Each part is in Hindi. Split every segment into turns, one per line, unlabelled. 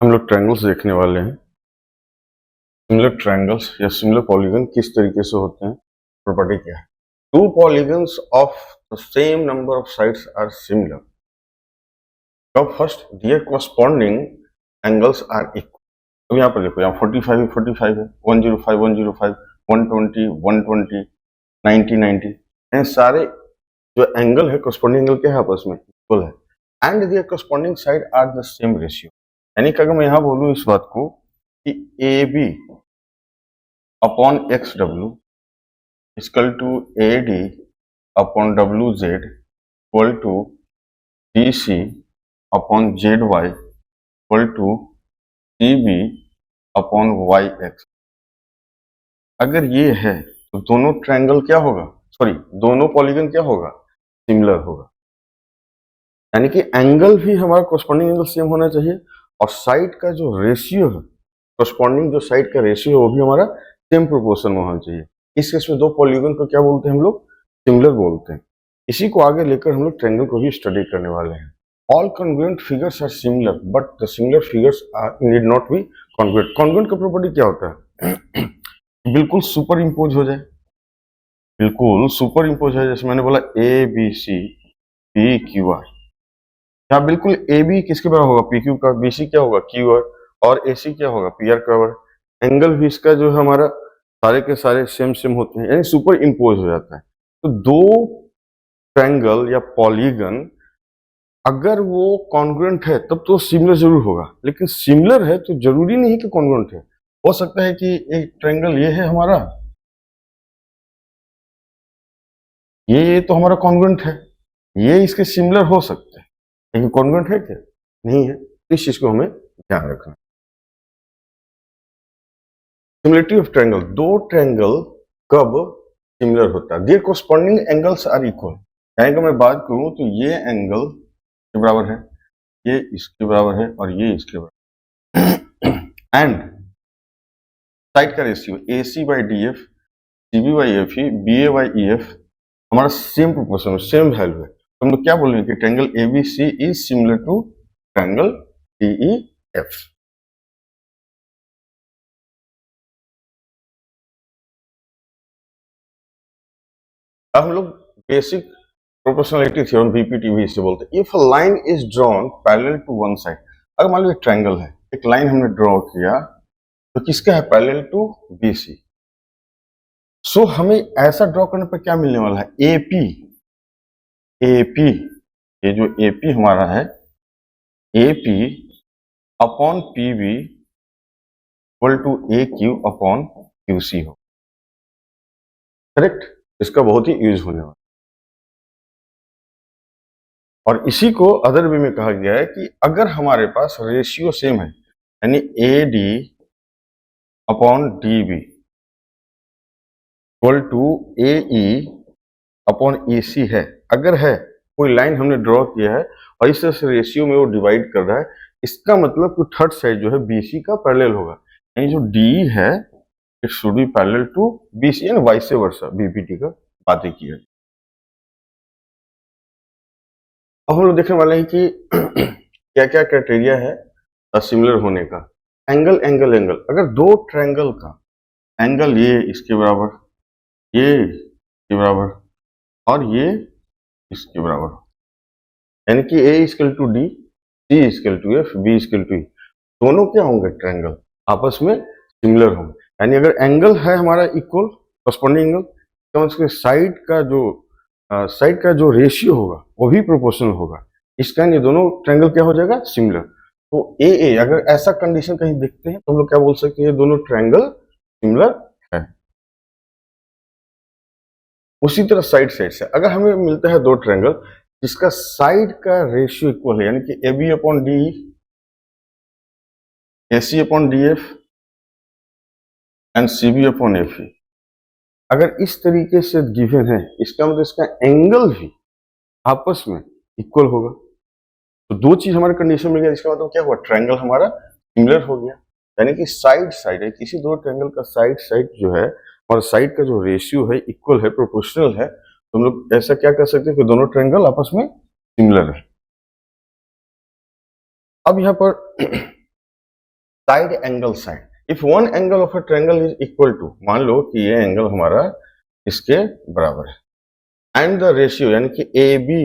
हम लोग ट्रायंगल्स देखने वाले हैं। सिमिलर ट्रायंगल्स या सिमिलर पॉलीगन किस तरीके से होते हैं, प्रॉपर्टी क्या है। Two polygons of the same number of sides are similar कब first their corresponding angles are equal. अब यहाँ पर देखो, यहाँ 45 45 है, 105 105, 120 120, 90 90, इन सारे जो एंगल है कॉरस्पॉन्डिंग एंगल क्या है, आपस में इक्वल है। And their corresponding side are the same ratio. यानी कि अगर मैं यहाँ बोलूँ इस बात को कि A B upon X W equal to A D upon W Z equal to D C upon Z Y equal to C B upon Y X. अगर ये है तो दोनों ट्रायंगल क्या होगा, सॉरी दोनों पॉलीगन क्या होगा, सिमिलर होगा। यानी कि एंगल भी हमारा कॉरस्पॉन्डिंग एंगल सेम होना चाहिए और साइड का जो रेशियो है, कॉरस्पॉन्डिंग जो साइड का रेशियो है वो भी हमारा सेम प्रोपोर्शन में होना चाहिए। इस केस में दो पॉलीगन को क्या बोलते हैं हम लोग, सिमिलर बोलते हैं। इसी को आगे लेकर हम लोग ट्रायंगल को भी स्टडी करने वाले हैं। All congruent figures are similar but the similar figures are need not be congruent. Congruent का प्रॉपर्टी क्या होता है बिल्कुल सुपर इम्पोज हो जाए, बिल्कुल सुपर इम्पोज है। जैसे मैंने बोला A B C P Q R, यहाँ बिल्कुल ए बी किसके बराबर होगा, पी क्यू का, बी सी क्या होगा क्यू आर, और ए सी क्या होगा पी आर का बराबर। एंगल भी इसका जो है हमारा सारे के सारे सेम सेम होते हैं, यानी सुपर इम्पोज हो जाता है। तो दो ट्रायंगल या पॉलीगन अगर वो कॉन्ग्रुएंट है तब तो सिमिलर जरूर होगा, लेकिन सिमिलर है तो जरूरी नहीं कि कॉन्ग्रुएंट है। हो सकता है कि एक ट्रायंगल ये है हमारा, ये तो हमारा कॉन्ग्रुएंट है, ये इसके सिमिलर हो सकते हैं, लेकिन कॉन्ग्रुएंट है क्या, नहीं है। इस चीज को हमें ध्यान रखना। सिमिलरिटी ऑफ ट्रायंगल, दो ट्रायंगल कब सिमिलर होता है, there corresponding angles are equal. यानी कि मैं बात करूं तो ये एंगल के बराबर है, ये इसके बराबर है और ये इसके बराबर एंड साइड का ratio A C by D F, C B by F E, B A by E F हमारा सेम प्रोपोर्शन, सेम वैल्यू है। तो हम लोग क्या बोलेंगे कि triangle A B C is similar to triangle D E F. अब हम लोग बेसिक प्रोपोर्शनलिटी थ्योरम बीपीटीवी इसे बोलते हैं। If a line is drawn parallel to one side, अगर मान लो एक ट्रायंगल है, एक लाइन हमने ड्रॉ किया तो किसका है, पैरेलल टू बीसी। सो हमें ऐसा ड्रॉ करने पर क्या मिलने वाला है, एपी। एपी, ये जो एपी हमारा है, AP upon PB equal to A Q upon QC हो। करेक्ट, इसका बहुत ही यूज होने वाला। और इसी को अदर वे में कहा गया है कि अगर हमारे पास रेशियो सेम है, यानी A D upon D B equal to A E upon A C है, अगर है कोई लाइन हमने ड्रॉ किया है और इस तरह से रेशियो में वो डिवाइड कर रहा है, इसका मतलब कि थर्ड साइड जो है बीसी का पैरेलल होगा। यानी जो डी है it should be parallel to BC and vice versa, BPT का बातें की है। अब हम लोग देखने वाले हैं कि क्या क्या क्राइटेरिया है सिमिलर होने का। एंगल एंगल एंगल, अगर दो ट्रायंगल का एंगल ये इसके बराबर, ये इसके बराबर और ये इसके बराबर, यानी कि A equal to D, C equal to F, B equal to E, दोनों क्या होंगे, ट्रायंगल आपस में सिमिलर होंगे। यानी अगर एंगल है हमारा इक्वल कॉरस्पॉन्डिंग एंगल, तो उसके साइड का जो रेशियो होगा वो भी प्रोपोर्शनल होगा। इसका ये दोनों ट्रायंगल क्या हो जाएगा, सिमिलर। तो ए अगर ऐसा कंडीशन कहीं देखते हैं तो हम लोग क्या बोल सकते हैं, ये दोनों ट्रायंगल सिमिलर है। उसी तरह साइड से अगर हमें मिलता है दो ट्रायंगल जिसका साइड का रेशियो इक्वल है, यानी कि A B upon D, A C upon D F and C B upon F E, अगर इस तरीके से गिवन है, इसका मतलब इसका एंगल भी आपस में इक्वल होगा। तो दो चीज हमारे कंडीशन मिल गया, इसका मतलब क्या हुआ, ट्रायंगल हमारा सिमिलर हो गया। यानी कि साइड है, किसी दो ट्रायंगल का साइड जो है और साइड का जो रेशियो है इक्वल है, प्रोपोर्शनल है, तो हम लोग ऐसा क्या कर सकते हैं कि दोनों ट्रायंगल आपस में सिमिलर है। अब यहाँ पर side angle side, if one angle of a triangle is equal to, मान लो कि ये एंगल हमारा इसके बराबर है, एंड द रेशियो यानी कि A B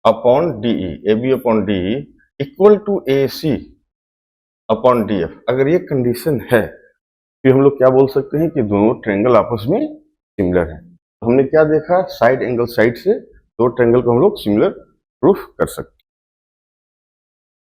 upon DE equal to A C upon D F, अगर ये कंडीशन है फिर हम लोग क्या बोल सकते हैं कि दोनों ट्रायंगल आपस में सिमिलर है। हमने क्या देखा, साइड एंगल साइड से दो ट्रायंगल को हम लोग सिमिलर प्रूफ कर सकते हैं।